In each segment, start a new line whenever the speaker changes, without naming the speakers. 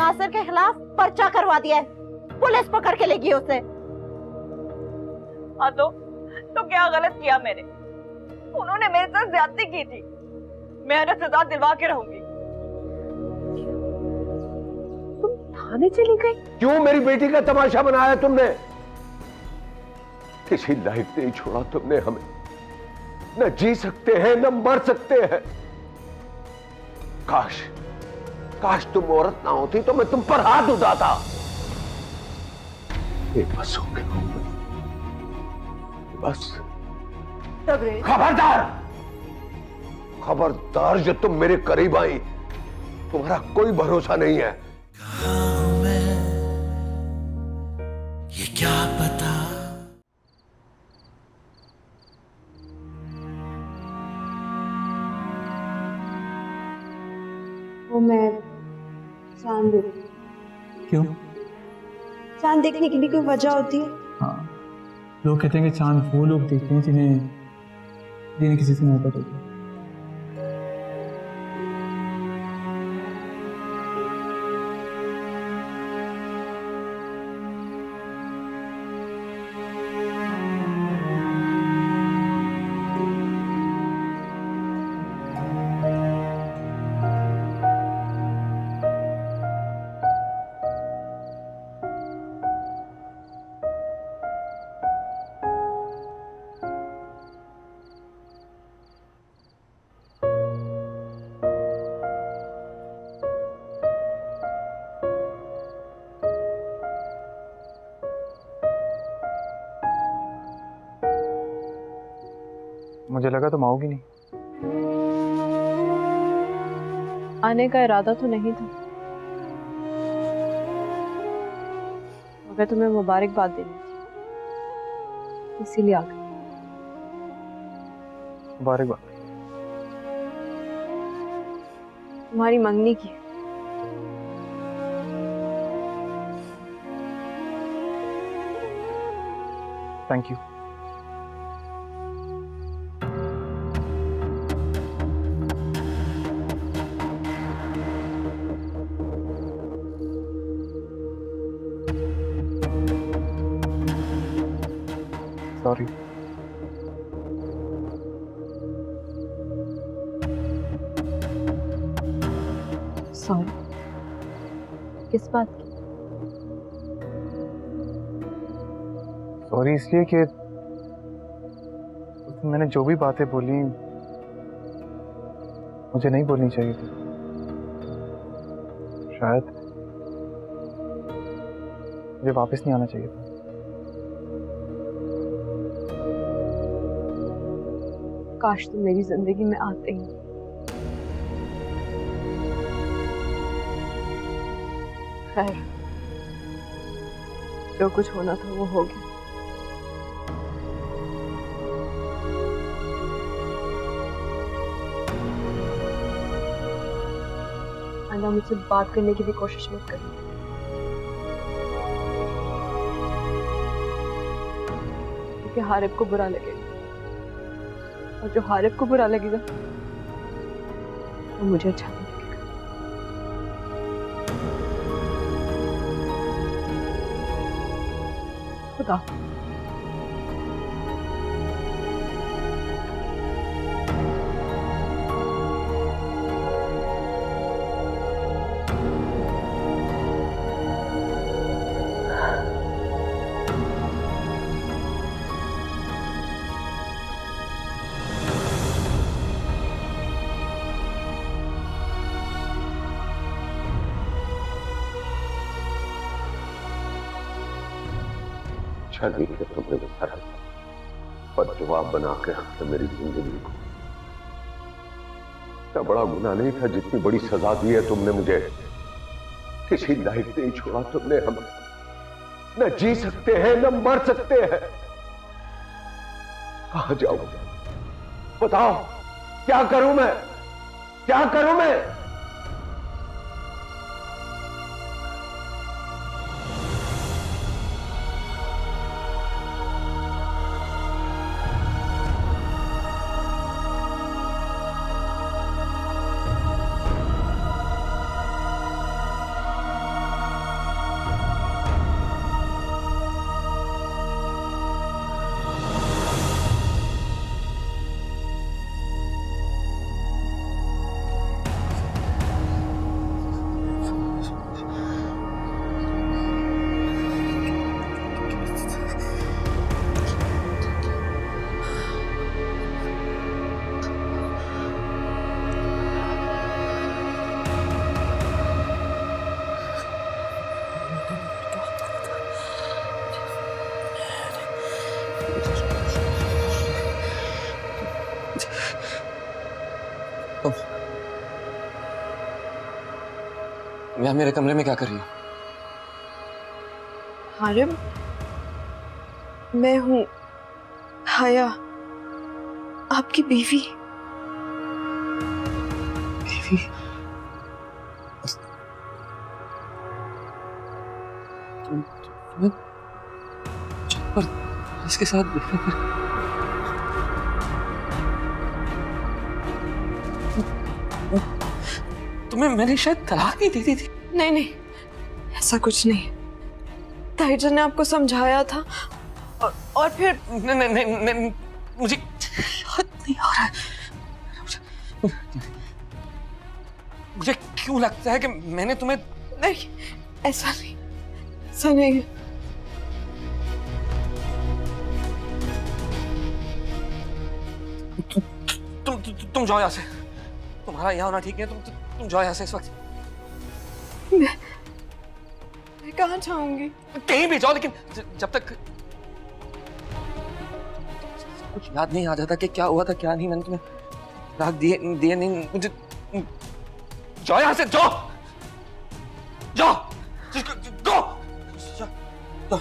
नासिर के खिलाफ पर्चा करवा दिया है, पुलिस पकड़ के लेगी उसे।
हाँ तो क्या गलत किया मैंने? उन्होंने मेरे साथ ज्यादती की थी, मैं उन्हें सजा दिलवा के रहूंगी।
तुम थाने चली गई?
क्यों मेरी बेटी का तमाशा बनाया तुमने? किसी लायक नहीं छोड़ा तुमने हमें। न जी सकते हैं न मर सकते हैं। काश काश तुम औरत ना होती तो मैं तुम पर हाथ उठाता। बस हो गया, बस। खबरदार, खबरदार, जो तुम मेरे करीब आई तुम्हारा कोई भरोसा नहीं है।
ये क्या पता।
वो मैं चांद देखती।
क्यों?
चांद देखने की भी कोई वजह होती है?
हाँ, लोग कहते हैं कि चांद वो लोग देखते हैं जिन्हें किसी से मोहब्बत होती है। मुझे लगा तुम आओगी नहीं।
आने का इरादा तो नहीं था, मगर तुम्हें मुबारकबाद देनी थी, इसीलिए आ गई।
मुबारकबाद।
तुम्हारी मंगनी की।
Thank you. सॉरी।
सॉरी किस बात की?
सॉरी इसलिए कि मैंने जो भी बातें बोली मुझे नहीं बोलनी चाहिए थी। शायद मुझे वापस नहीं आना चाहिए था।
काश तुम मेरी जिंदगी में आते ही। खैर, जो कुछ होना था वो हो गया। आइंदा मुझसे बात करने की भी कोशिश मत करना, क्योंकि हारिब को बुरा लगेगा, और जो हारिब को बुरा लगेगा वो मुझे अच्छा नहीं लगेगा। खुदा।
अच्छा नहीं है तुमने वो सारा पर जवाब बना के रखा मेरी जिंदगी को। इतना बड़ा गुनाह नहीं था जितनी बड़ी सजा दी है तुमने मुझे। किसी लायक नहीं छोड़ा तुमने हमें। न जी सकते हैं न मर सकते हैं। कहां जाऊं? बताओ, क्या करूं मैं? क्या करूं मैं?
मैं मेरे कमरे में क्या कर रही हूँ?
हारिम, मैं हूँ हया, आपकी बीवी।
बीवी? तुम्हें छत पर इसके साथ तुम्हें मैंने शायद तलाक ही दे दी थी।
नहीं नहीं, ऐसा कुछ नहीं। ताईजान ने आपको समझाया था और फिर
नहीं नहीं नहीं, नहीं मुझे याद नहीं आ रहा है। मुझे क्यों लगता है कि मैंने तुम्हें
नहीं, ऐसा नहीं, ऐसा नहीं।
तुम जाओ यहाँ से। तुम्हारा यहाँ होना ठीक है। तुम जाओ यहाँ से इस वक्त।
मैं कहाँ जाऊंगी?
कहीं भी जाओ, लेकिन जब तक कुछ याद नहीं आ जाता कि क्या हुआ था क्या नहीं। मैंने तुम्हें तलाक दिए नहीं। मुझे जाओ यहाँ से, जाओ जाओ गो,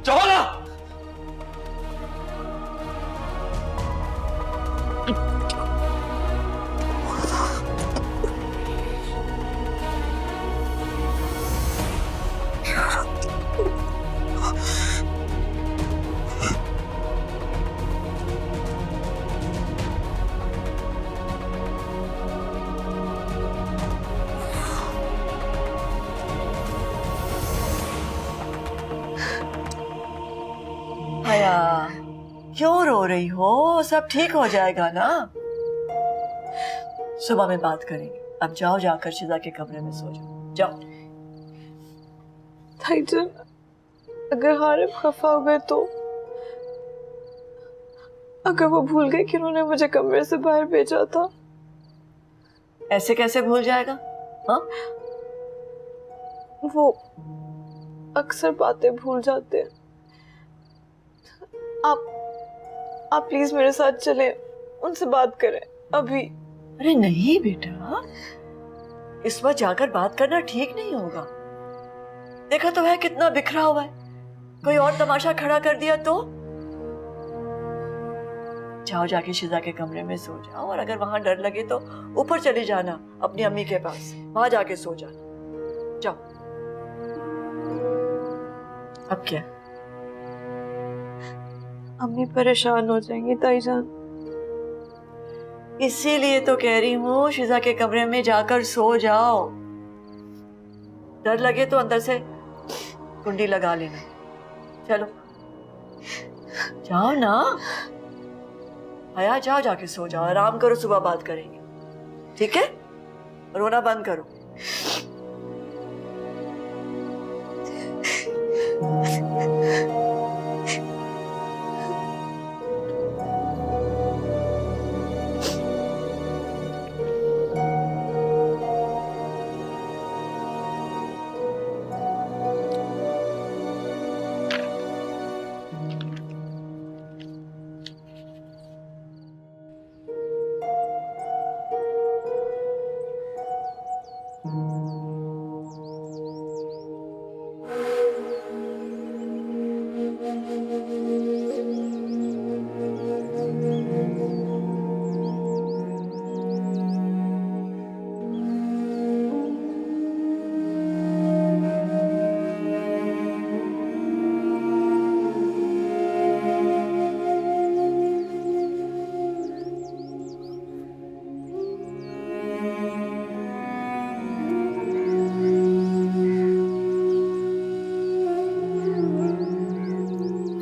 जाओ ना।
हया, क्यों रो रही हो? सब ठीक हो जाएगा ना। सुबह में बात करेंगे। अब जाओ, जाकर शिजा के कमरे में सो जाओ। जाओ।
ताईजान, अगर हारिम खफा हो गए तो, अगर वो भूल गए कि उन्होंने मुझे कमरे से बाहर भेजा था।
ऐसे कैसे भूल जाएगा? हाँ,
वो अक्सर बातें भूल जाते हैं। आप प्लीज मेरे साथ चलें, उनसे बात करें अभी।
अरे नहीं बेटा, इस वक्त जाकर बात करना ठीक नहीं होगा। देखा तो है कितना बिखरा हुआ है। कोई और तमाशा खड़ा कर दिया तो? जाओ, जाके शिजा के कमरे में सो जाओ, और अगर वहां डर लगे तो ऊपर चली जाना अपनी अम्मी के पास, वहां जाके सो जाना। जाओ। अब क्या?
अम्मी परेशान हो जाएंगी ताईजान।
इसीलिए तो कह रही हूँ शिजा के कमरे में जाकर सो जाओ। डर लगे तो अंदर से कुंडी लगा लेना। चलो जाओ ना। हया, जाओ, जाके सो जाओ, आराम करो, सुबह बात करेंगे, ठीक है? रोना बंद करो।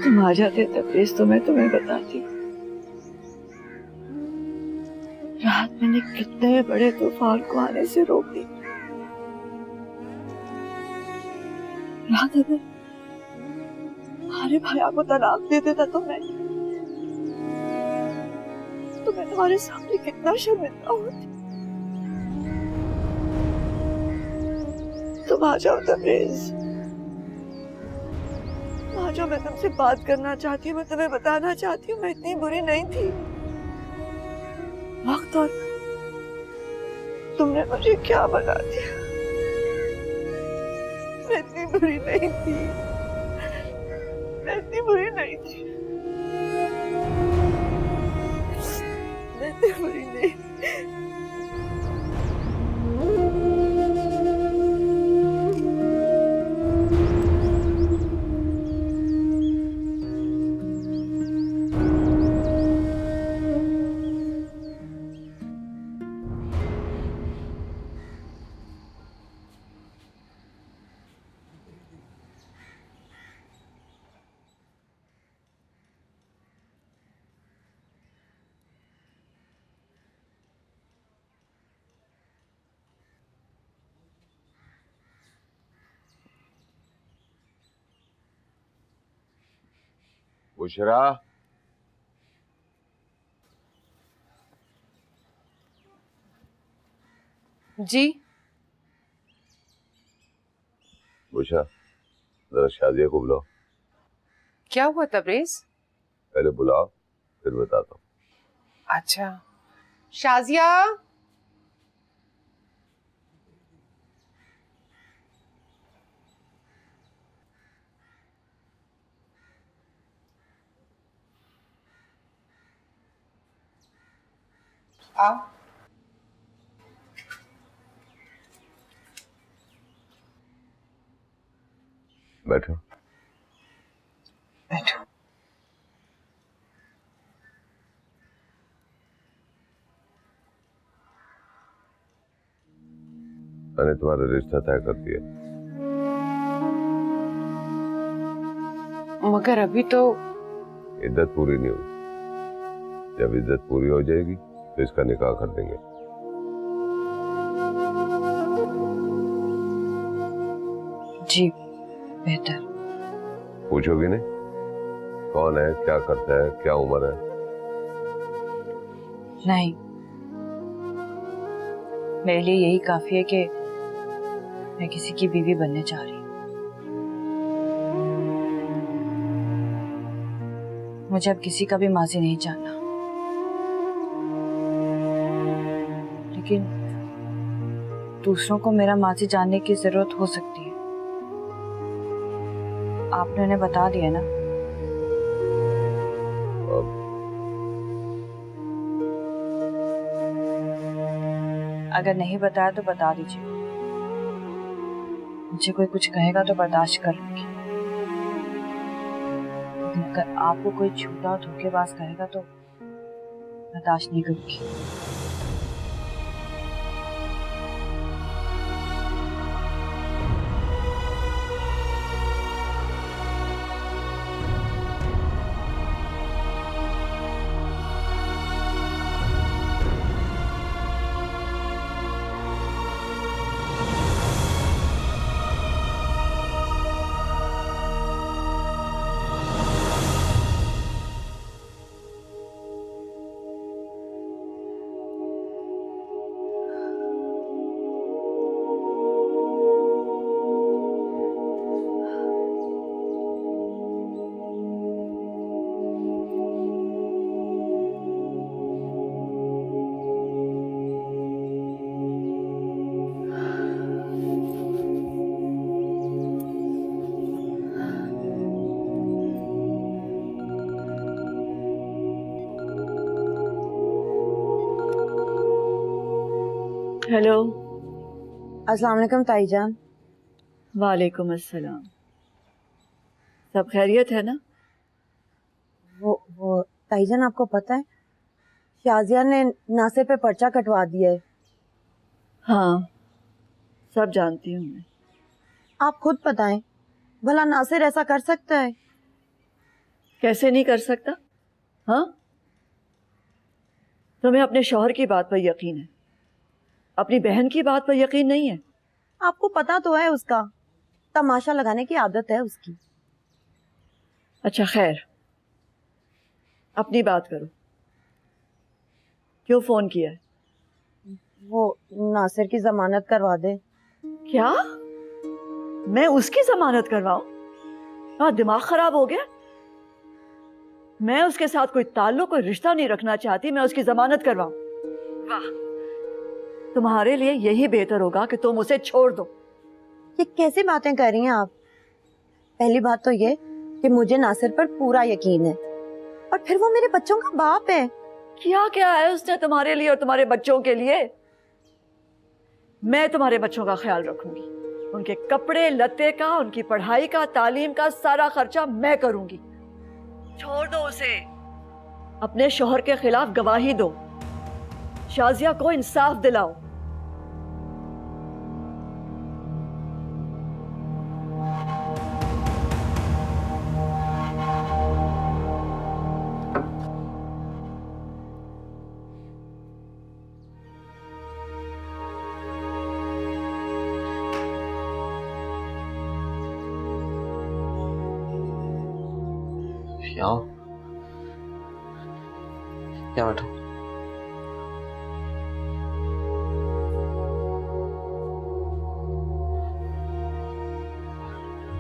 तुम आ जाते तबरेज तो मैं तुम्हें बताती। रात मैंने कितने बड़े तूफान को आने से रोक दी। रात अगर हमारे भैया को तलाक दे देता तो मैं तुम्हारे सामने कितना शर्मिंदा होती। तुम आ जाओ तबरेज, आ जाओ। मैं तुमसे बात करना चाहती हूँ, मैं तुम्हें बताना चाहती हूँ मैं इतनी बुरी नहीं थी। वक्त और तुमने मुझे क्या बना दिया।
मैं इतनी बुरी नहीं थी, मैं इतनी बुरी नहीं थी, मैं इतनी बुरी नहीं थी।
बुशरा,
जी
बुशरा, जरा शादिया को बुलाओ।
क्या हुआ तबरेज?
पहले बुलाओ फिर बताता हूँ।
अच्छा, शाजिया। आओ।
बैठो।
बैठो।
मैंने तुम्हारा रिश्ता तय कर दिया।
मगर अभी तो
इद्दत पूरी नहीं हुई। जब इद्दत पूरी हो जाएगी तो इसका निकाह कर देंगे।
जी बेहतर।
पूछोगी नहीं कौन है, क्या करता है, क्या उम्र है?
नहीं, मेरे लिए यही काफी है कि मैं किसी की बीवी बनने जा रही हूँ। मुझे अब किसी का भी माजी नहीं जानना, लेकिन दूसरों को मेरा माजी जानने की जरूरत हो सकती है। आपने उन्हें बता दिया ना? अगर नहीं बताया तो बता दीजिए। मुझे कोई कुछ कहेगा तो बर्दाश्त कर लूंगी, लेकिन अगर आपको कोई झूठा और धोखेबाज कहेगा तो बर्दाश्त नहीं करूंगी।
हेलो।
अस्सलाम वालेकुम ताईजान।
वालेकुम अस्सलाम। सब खैरियत है ना?
वो ताईजान, आपको पता है शाजिया ने नासिर पे पर्चा कटवा दिया है।
हाँ, सब जानती हूँ मैं।
आप खुद बताएं, भला नासिर ऐसा कर सकता है?
कैसे नहीं कर सकता? हाँ, तुम्हें अपने शौहर की बात पर यकीन है, अपनी बहन की बात पर यकीन नहीं है।
आपको पता तो है उसका तमाशा लगाने की आदत है उसकी।
अच्छा खैर, अपनी बात करो। क्यों फोन किया है?
वो नासिर की जमानत करवा दे।
क्या? मैं उसकी जमानत करवाऊं? हाँ, दिमाग खराब हो गया? मैं उसके साथ कोई ताल्लुक, कोई रिश्ता नहीं रखना चाहती, मैं उसकी जमानत करवाऊं? वाह, तुम्हारे लिए यही बेहतर होगा कि तुम उसे छोड़ दो।
ये कैसी बातें कर रही हैं आप? पहली बात तो ये कि मुझे नासिर पर पूरा यकीन है, और फिर वो मेरे बच्चों का बाप है।
क्या क्या है उसने तुम्हारे लिए और तुम्हारे बच्चों के लिए? मैं तुम्हारे बच्चों का ख्याल रखूंगी, उनके कपड़े लत्ते का, उनकी पढ़ाई का, तालीम का सारा खर्चा मैं करूंगी। छोड़ दो उसे, अपने शोहर के खिलाफ गवाही दो, शाजिया को इंसाफ दिलाओ।
यहाँ यहाँ बैठो।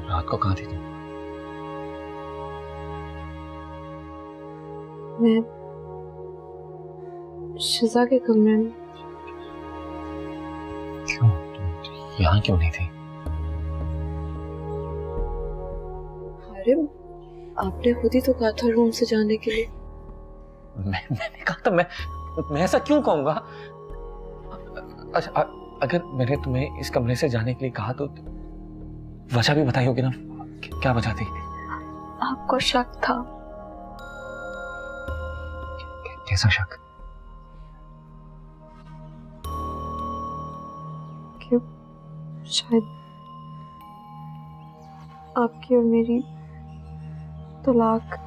रात को कहाँ थी तुम?
मैं शिजा के कमरे में।
क्यों तुम यहाँ क्यों नहीं थी?
अरे आपने खुद ही तो कहा था रूम से जाने के लिए।
मैंने कहा था मैं ऐसा क्यों कहूंगा? अच्छा अगर मैंने तुम्हें इस कमरे से जाने के लिए कहा तो वजह भी बताई होगी ना? क्या वजह थी?
आपको शक था।
कैसा शक?
कि शायद आपकी और मेरी तलाक।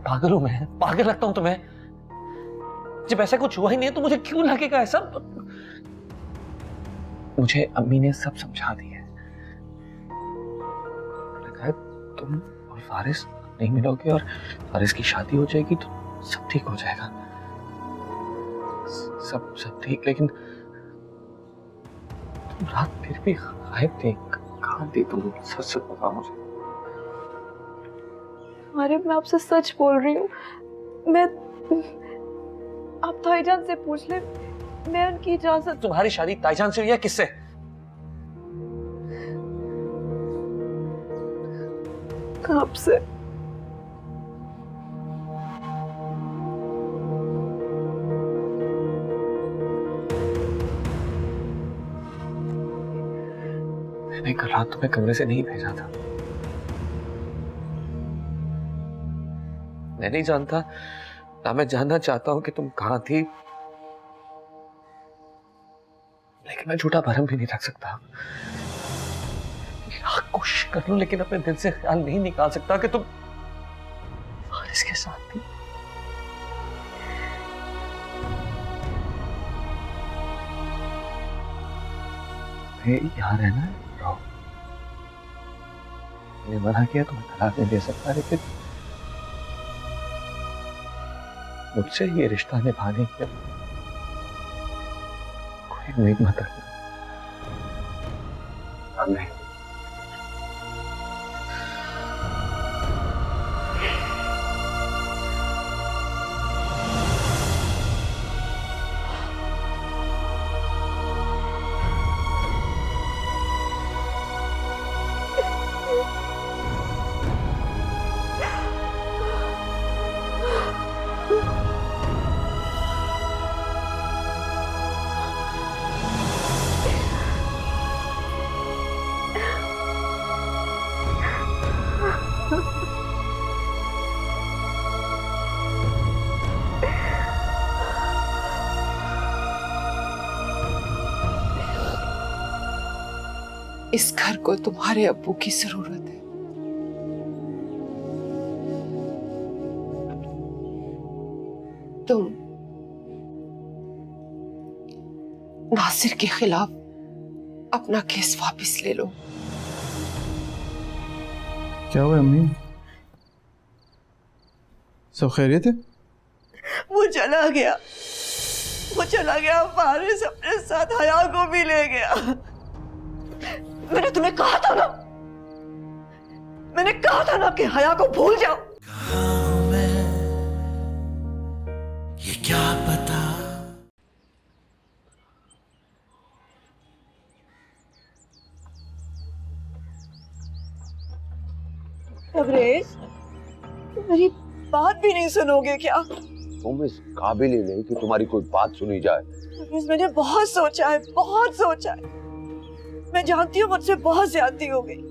पागल हूं मैं? पागल लगता हूं तुम्हें? जब ऐसा कुछ हुआ ही नहीं है तो मुझे क्यों लगेगा ऐसा? मुझे अम्मी ने सब समझा दिया है। कहा तुम और फारिस नहीं मिलोगे और फारिस की शादी हो जाएगी तो सब ठीक हो जाएगा। सब ठीक, लेकिन तुम रात फिर भी गायब थी। कहाँ थी तुम? सच बताओ मुझे।
अरे मैं आपसे सच बोल रही हूँ। मैं आप ताईजान से पूछ ले, मैं उनकी इजाजत।
तुम्हारी शादी ताईजान से हुई है? किससे?
आपसे।
मैंने कल रात तुम्हें कमरे से नहीं भेजा था। मैं नहीं जानता, ना मैं जानना चाहता हूं कि तुम कहां थी, लेकिन मैं झूठा भरम भी नहीं रख सकता। लाख कोशिश कर लूं लेकिन अपने दिल से ख्याल नहीं निकाल सकता कि तुम फारिस के साथ थी। यहाँ रहना है, रहो। मैंने मना किया, तुम्हें तलाक नहीं दे सकता, लेकिन मुझसे ये रिश्ता निभाने की कोई उम्मीद मत रखना। नहीं।
इस घर को तुम्हारे अब्बू की जरूरत है। तुम नासिर के खिलाफ अपना केस वापस ले लो।
क्या हुआ अम्मी? सब खैरियत है?
वो चला गया फारिस अपने साथ हया को भी ले गया। मैंने तुम्हें कहा था ना कि हया को भूल जाओ।
कहाँ हूँ मैं, ये क्या पता।
तबरेज, तुम मेरी बात भी नहीं सुनोगे क्या?
तुम इस काबिल ही नहीं कि तुम्हारी कोई बात सुनी जाए।
तबरेज, मैंने बहुत सोचा है, बहुत सोचा है। मैं जानती हूँ मुझसे बहुत ज्यादती हो गई।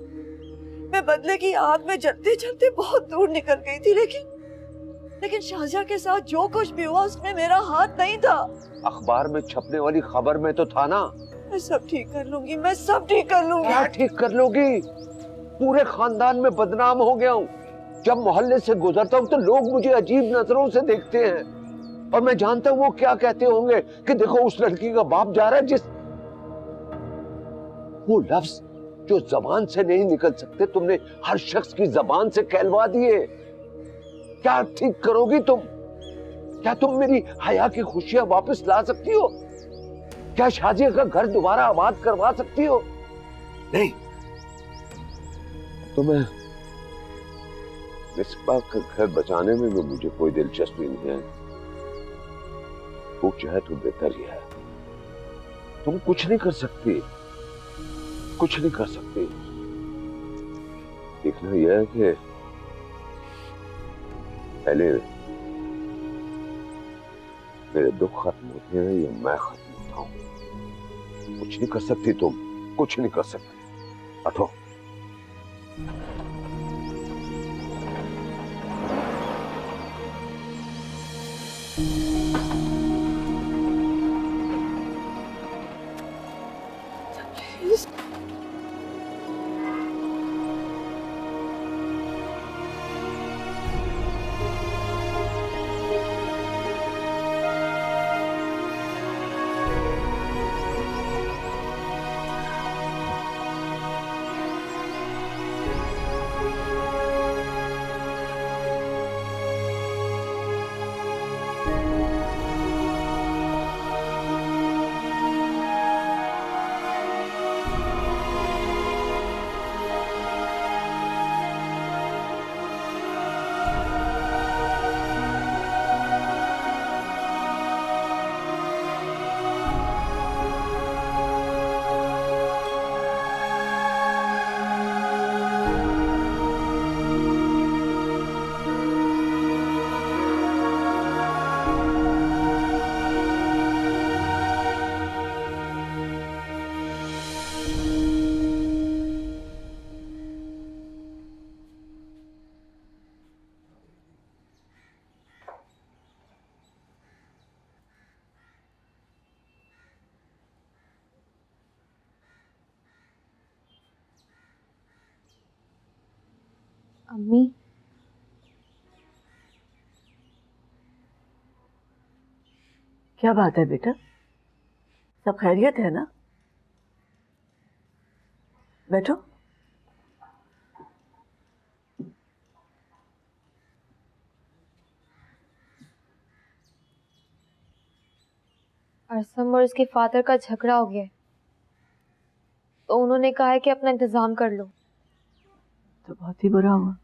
मैं बदले की आग में जलते जलते बहुत दूर निकल गई थी, लेकिन शाहजहां के साथ जो कुछ भी हुआ उसमें मेरा हाथ नहीं था।
अखबार में छपने वाली खबर में तो था ना।
मैं सब ठीक कर लूंगी, मैं सब ठीक कर लूंगी।
क्या ठीक कर लोगी? पूरे खानदान में बदनाम हो गया हूँ। जब मोहल्ले से गुजरता हूँ तो लोग मुझे अजीब नजरों से देखते हैं, और मैं जानता हूँ वो क्या कहते होंगे कि देखो उस लड़की का बाप जा रहा है। जिस वो लफ्ज जो जबान से नहीं निकल सकते तुमने हर शख्स की जबान से कहलवा दिए। क्या ठीक करोगी तुम? क्या तुम मेरी हया की खुशियां वापस ला सकती हो? क्या शाजिया का घर दोबारा आबाद करवा सकती हो? नहीं। तुम्हें मिसबा का घर बचाने में भी मुझे कोई दिलचस्पी नहीं है। वो चाहे तो बेहतर ही है। तुम कुछ नहीं कर सकती, कुछ नहीं कर सकती। देखना यह है कि पहले मेरे दुख खत्म होते हैं या मैं खत्म होता हूं। कुछ नहीं कर सकती तुम, कुछ नहीं कर सकती। हटो।
अम्मी,
क्या बात है बेटा? सब खैरियत है ना? बैठो।
अरसम और उसके फादर का झगड़ा हो गया है, तो उन्होंने कहा है कि अपना इंतजाम कर लो।
तो बहुत ही बुरा हुआ।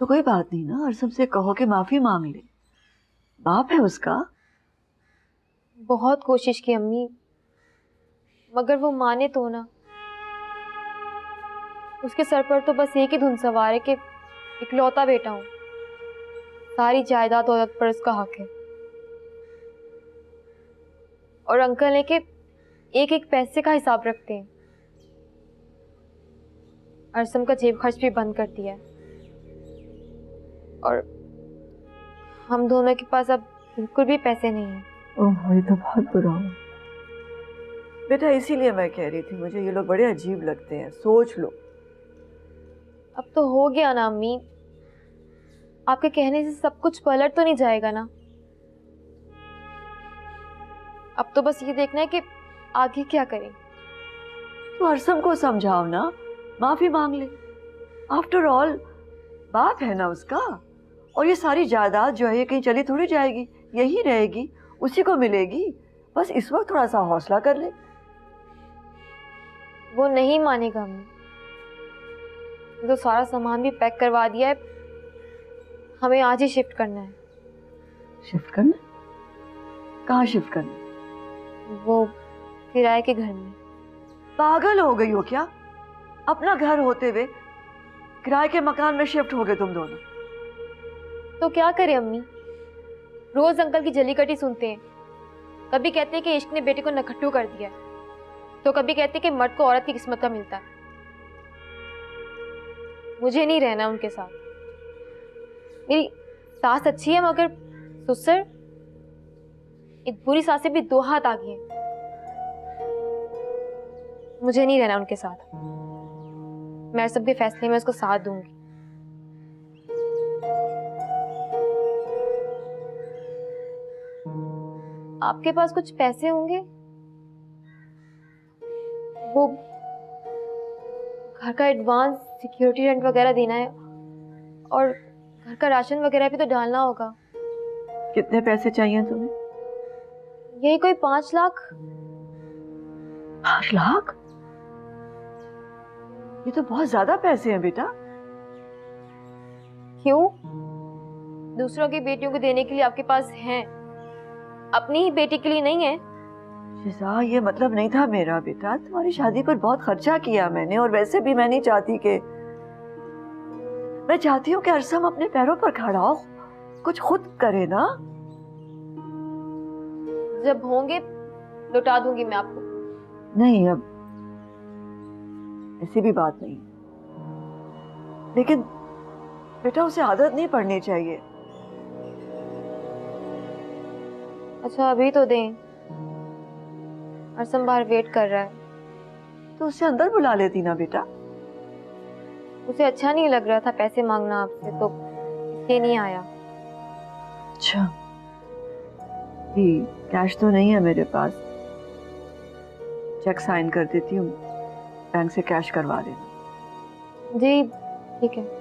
तो कोई बात नहीं ना, अरसम से कहो कि माफी मांग ले। बाप है उसका।
बहुत कोशिश की अम्मी, मगर वो माने तो ना। उसके सर पर तो बस एक ही धुन सवार है कि इकलौता बेटा हूं, सारी जायदाद दौलत पर उसका हक है। और अंकल ने के एक एक पैसे का हिसाब रखते हैं। अरसम का जेब खर्च भी बंद कर दिया है, और हम दोनों के पास अब बिल्कुल भी पैसे नहीं हैं।
ओह, ये तो बहुत बुरा हुआ बेटा। इसीलिए मैं कह रही थी मुझे ये लोग बड़े अजीब लगते हैं। सोच लो।
अब तो हो गया ना अम्मी, आपके कहने से सब कुछ पलट तो नहीं जाएगा ना। अब तो बस ये देखना है कि आगे क्या करें।
तो अरसम को समझाओ ना, माफी मांग ले। आफ्टर ऑल बाप है ना उसका, और ये सारी जायदाद जो है ये कहीं चली थोड़ी जाएगी, यही रहेगी, उसी को मिलेगी। बस इस वक्त थोड़ा सा हौसला कर ले।
वो नहीं मानेगा अम्मी। तो सारा सामान भी पैक करवा दिया है, हमें आज ही शिफ्ट करना है।
शिफ्ट करना? कहाँ शिफ्ट करना?
वो किराए के घर में।
पागल हो गई हो क्या? अपना घर होते हुए किराए के मकान में शिफ्ट हो गए तुम दोनों।
तो क्या करें अम्मी, रोज अंकल की जली कटी सुनते हैं। कभी कहते हैं कि इश्क ने बेटे को नखट्टू कर दिया है, तो कभी कहते हैं कि मर्द को औरत की किस्मत का मिलता है। मुझे नहीं रहना उनके साथ। मेरी सास अच्छी है मगर ससुर, एक बुरी सास से भी 2 हाथ आगे हैं। मुझे नहीं रहना उनके साथ। मैं सबके फैसले में उसको साथ दूंगी। आपके पास कुछ पैसे होंगे? वो घर का एडवांस, सिक्योरिटी रेंट वगैरह देना है और घर का राशन वगैरह भी तो डालना होगा।
कितने पैसे चाहिए तुम्हें?
यही कोई 5 लाख।
5 लाख? ये तो बहुत ज्यादा पैसे हैं बेटा।
क्यों? दूसरों की बेटियों को देने के लिए आपके पास हैं, अपनी ही बेटी के लिए नहीं है।
शिजा, ये मतलब नहीं था मेरा बेटा। तुम्हारी शादी पर बहुत खर्चा किया मैंने, और वैसे भी मैं नहीं चाहती कि, मैं चाहती हूँ कि अरसम अपने पैरों पर खड़ा हो, कुछ खुद करे ना।
जब होंगे लौटा दूंगी मैं आपको।
नहीं, अब ऐसी भी बात नहीं, लेकिन बेटा उसे आदत नहीं पड़नी चाहिए।
अच्छा अभी तो दें, अरसम बाहर वेट कर रहा है।
तो उसे अंदर बुला लेती ना बेटा।
उसे अच्छा नहीं लग रहा था पैसे मांगना आपसे, तो इसलिए नहीं आया।
अच्छा, कैश तो नहीं है मेरे पास, चेक साइन कर देती हूँ, बैंक से कैश करवा देना।
जी ठीक है।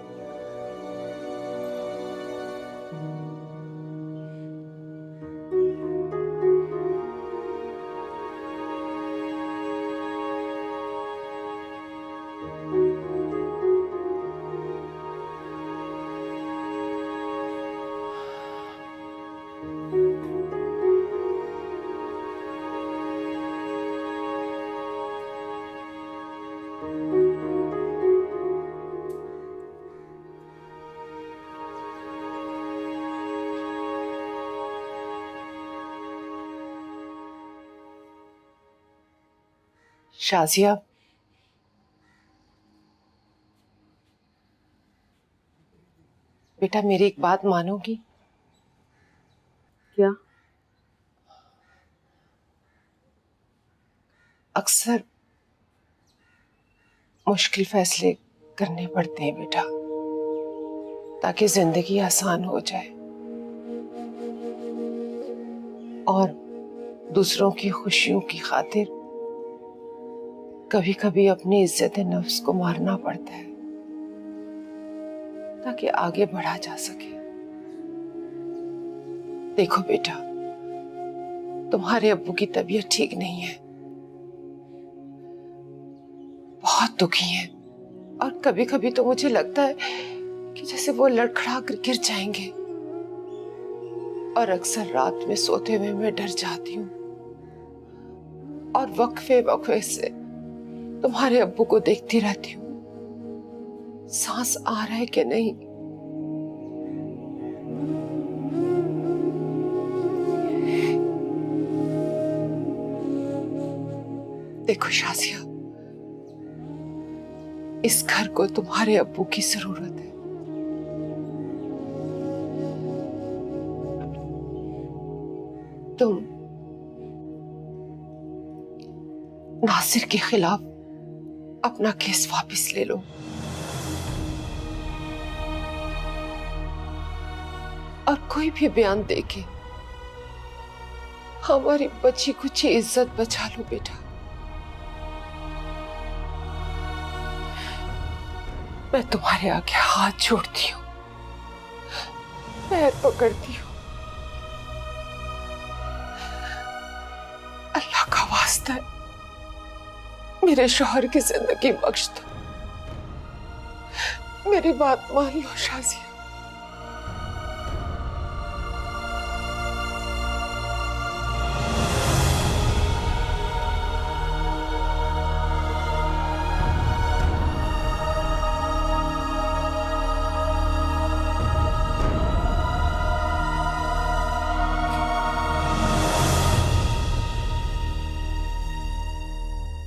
शाजिया, बेटा मेरी एक बात मानोगी?
क्या?
अक्सर मुश्किल फैसले करने पड़ते हैं बेटा, ताकि जिंदगी आसान हो जाए और दूसरों की खुशियों की खातिर कभी कभी अपनी इज्जत नफ्स को मारना पड़ता है ताकि आगे बढ़ा जा सके। देखो बेटा, तुम्हारे अब्बू की तबीयत ठीक नहीं है, बहुत दुखी हैं, और कभी कभी तो मुझे लगता है कि जैसे वो लड़खड़ा कर गिर जाएंगे, और अक्सर रात में सोते हुए मैं डर जाती हूँ और वक्फे वक्फे से तुम्हारे अब्बू को देखती रहती हूँ, सांस आ रहा है कि नहीं। देखो शाजिया, इस घर को तुम्हारे अब्बू की जरूरत है। तुम नासिर के खिलाफ अपना केस वापस ले लो और कोई भी बयान देके हमारी बची कुछ इज्जत बचा लो बेटा। मैं तुम्हारे आगे हाथ जोड़ती हूँ, पैर पकड़ती हूँ, अल्लाह का वास्ता है, मेरे शौहर की जिंदगी बख्श दो। मेरी बात मान लो शाजिया।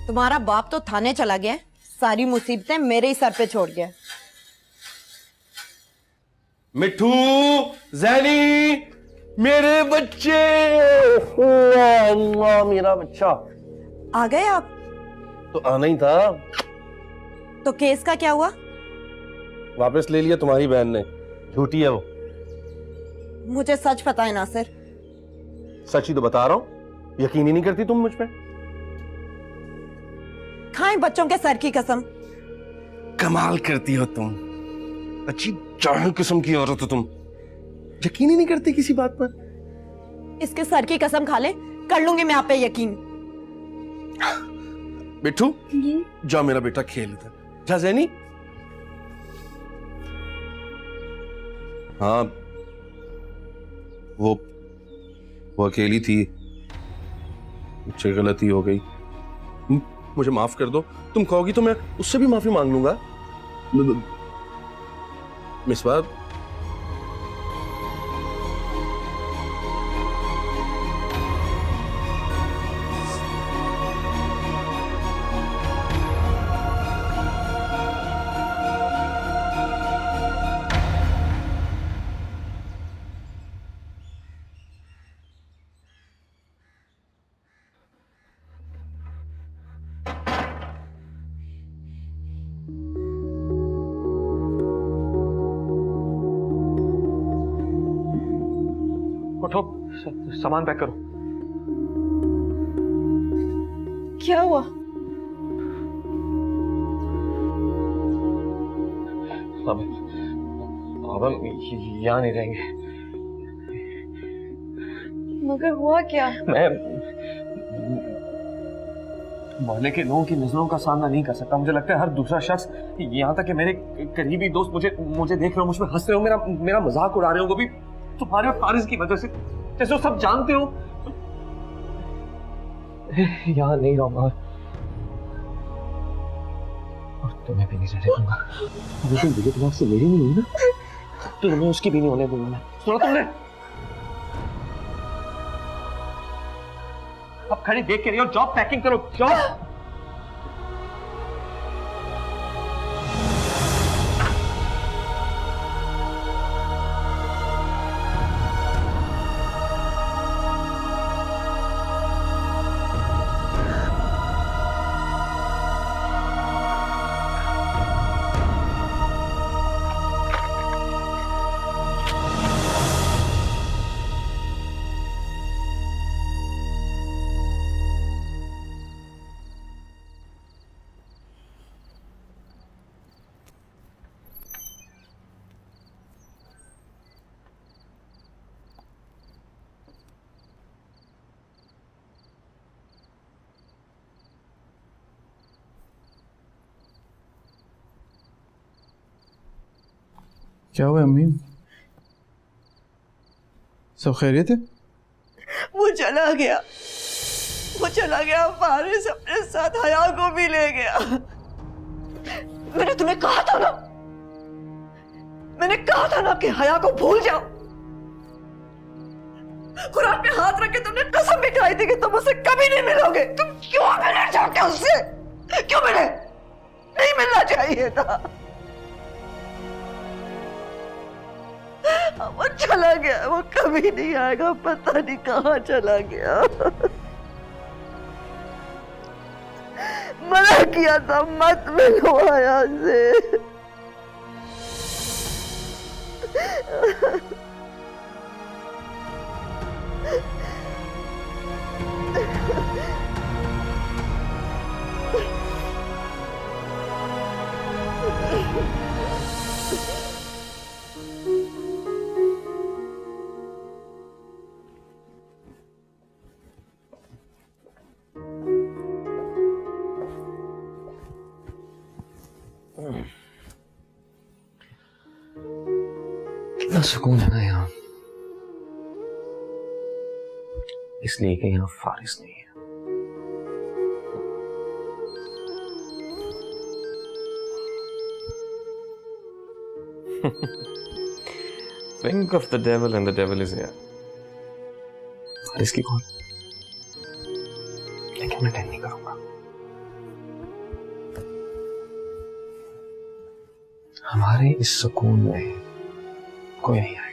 तुम्हारा बाप तो थाने चला गया, सारी मुसीबतें मेरे ही सर पे छोड़ गया।
मिठू, जैनी, मेरे बच्चे, मेरा बच्चा।
आ गए आप?
तो आना ही था।
तो केस का क्या हुआ?
वापस ले लिया तुम्हारी बहन ने, झूठी है वो।
मुझे सच पता है नासिर।
सच ही तो बता रहा हूं, यकीन ही नहीं करती तुम मुझ पे।
खाएं बच्चों के सर की कसम।
कमाल करती हो तुम, अच्छी चाहे किस्म की औरत हो तुम, यकीन ही नहीं करती किसी बात पर।
इसके सर की कसम खा ले, कर लूंगी मैं आप पे यकीन।
बिट्टू, जा मेरा बेटा खेल इधर, जा जैनी। हाँ, वो अकेली थी, मुझसे गलती हो गई, मुझे माफ कर दो। तुम कहोगी तो मैं उससे भी माफी मांग लूंगा। मिसबा,
उठो, सामान पैक करो।
क्या हुआ?
अब हम यहाँ नहीं रहेंगे।
मगर हुआ क्या?
मैं मोहल्ले के लोगों की नजरों का सामना नहीं कर सकता। मुझे लगता है हर दूसरा शख्स, यहाँ तक कि मेरे करीबी दोस्त मुझे देख रहे हो, मुझ पर हंस रहे हो, मेरा मजाक उड़ा रहे हो, वो भी तुम्हारे और फारिस की वजह से, जैसे वो सब जानते हो। यहाँ नहीं रहूंगा और तुम्हें भी नहीं रहने दूंगा। लेकिन दिल दिमाग से मेरी नहीं हुई ना, तो तुम्हें उसकी भी नहीं होने दूंगा मैं। सुना तुमने? अब खड़ी देख के रही हो, जॉब पैकिंग करो, जॉब।
क्या हुआ अम्मी? सब खैरियत है?
वो चला गया, फारिस अपने साथ हया को भी ले गया। मैंने तुम्हें कहा था ना कि हया को भूल जाओ। कुरान पे हाथ रख के तुमने कसम भी खाई थी कि तुम उससे कभी नहीं मिलोगे। तुम क्यों मिलना चाहते हो उससे? क्यों मिले? नहीं मिलना चाहिए था। वो चला गया, वो कभी नहीं आएगा, पता नहीं कहाँ चला गया। मना किया था मत मिलो हया से।
कितना सुकून है ना यहाँ, इसलिए कि यहाँ फारिस नहीं है। Think of the devil and the devil is here. Faris की कौन? लेकिन मैं टेंशन नहीं करूंगा, हमारे इस सुकून में कोई नहीं आएगा।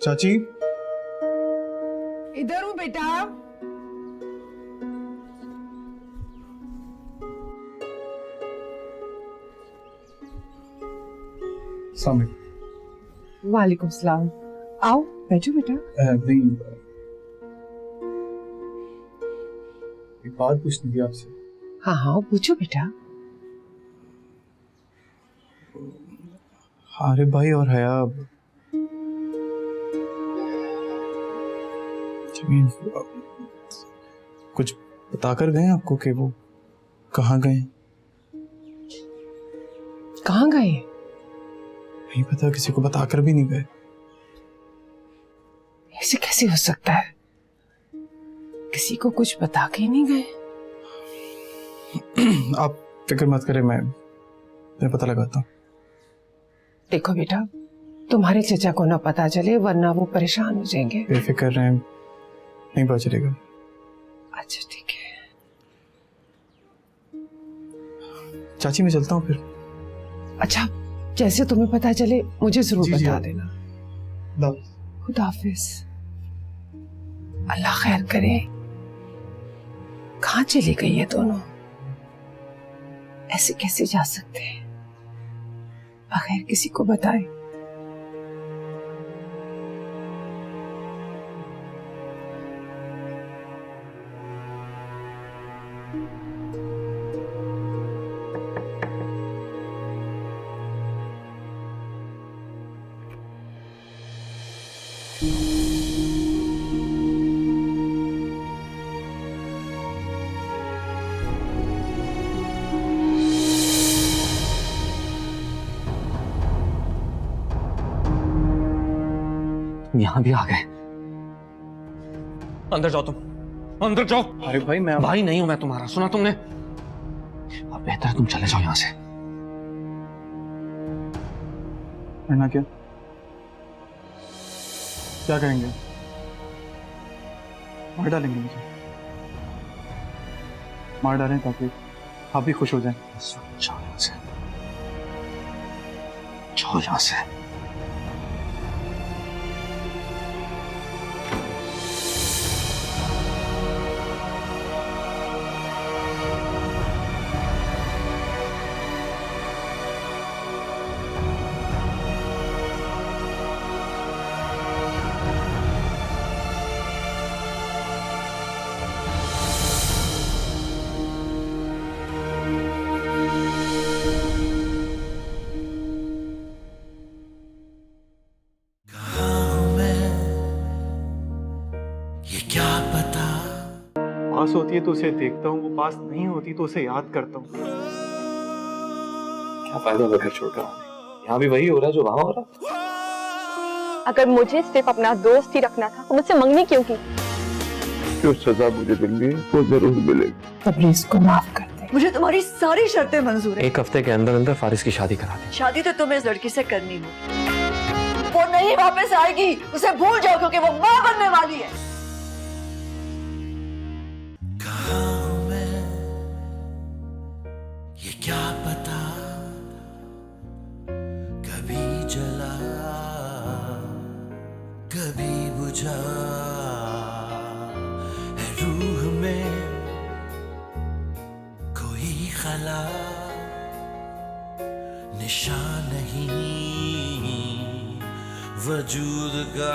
चाची,
इधर हूँ बेटा।
सामने।
वालेकुम सलाम। आओ बैठो बेटा।
नहीं, एक बात पूछनी थी आपसे।
हाँ हाँ पूछो बेटा।
आरिफ भाई और हया कुछ बताकर गए आपको कि वो कहाँ गए?
कहाँ गए?
नहीं पता, किसी को बताकर भी नहीं गए।
ऐसे कैसे हो सकता है? किसी को कुछ बता के ही नहीं गए?
आप फिक्र मत करें, मैं पता लगाता हूँ।
देखो बेटा, तुम्हारे चचा को ना पता चले वरना वो परेशान हो जाएंगे।
बेफिक्र रहें, नहीं पता चलेगा।
अच्छा ठीक है।
चाची मैं चलता हूँ फिर।
अच्छा, जैसे तुम्हें पता चले मुझे जरूर
जी,
बता देना। खुदा हाफिज। अल्लाह खैर करे। कहाँ चली गई है दोनों? ऐसे कैसे जा सकते हैं बगैर किसी को बताए?
यहां भी आ गए। अंदर जाओ, तुम अंदर जाओ।
अरे भाई मैं
भाई नहीं हूं मैं तुम्हारा, सुना तुमने? अब बेहतर है तुम चले जाओ यहां से।
करना क्या करेंगे? मार डालेंगे मुझे? मार डालें ताकि आप भी खुश हो जाएं।
जाओ यहां से, जाओ यहां से।
पास होती है तो उसे देखता हूँ, वो पास नहीं होती तो उसे याद करता हूँ।
क्या फायदा घर छोड़कर आने? यहाँ भी वही हो रहा है जो वहां हो रहा।
अगर मुझे सिर्फ अपना दोस्त ही रखना था तो मुझसे मंगनी क्यों की?
जो सजा मुझे मिलनी है वो जरूर मिलेगी।
तबरीज को माफ कर दे।
मुझे तुम्हारी सारी शर्तें मंजूर है।
एक हफ्ते के अंदर अंदर फारिस की शादी करा दे।
शादी तो तुम्हें इस लड़की से करनी होगी। वो नहीं वापस आएगी, उसे भूल जाओ क्योंकि वो माँ बनने वाली है।
ये क्या पता कभी जला कभी बुझा है रूह में कोई खला निशान नहीं वजूद का।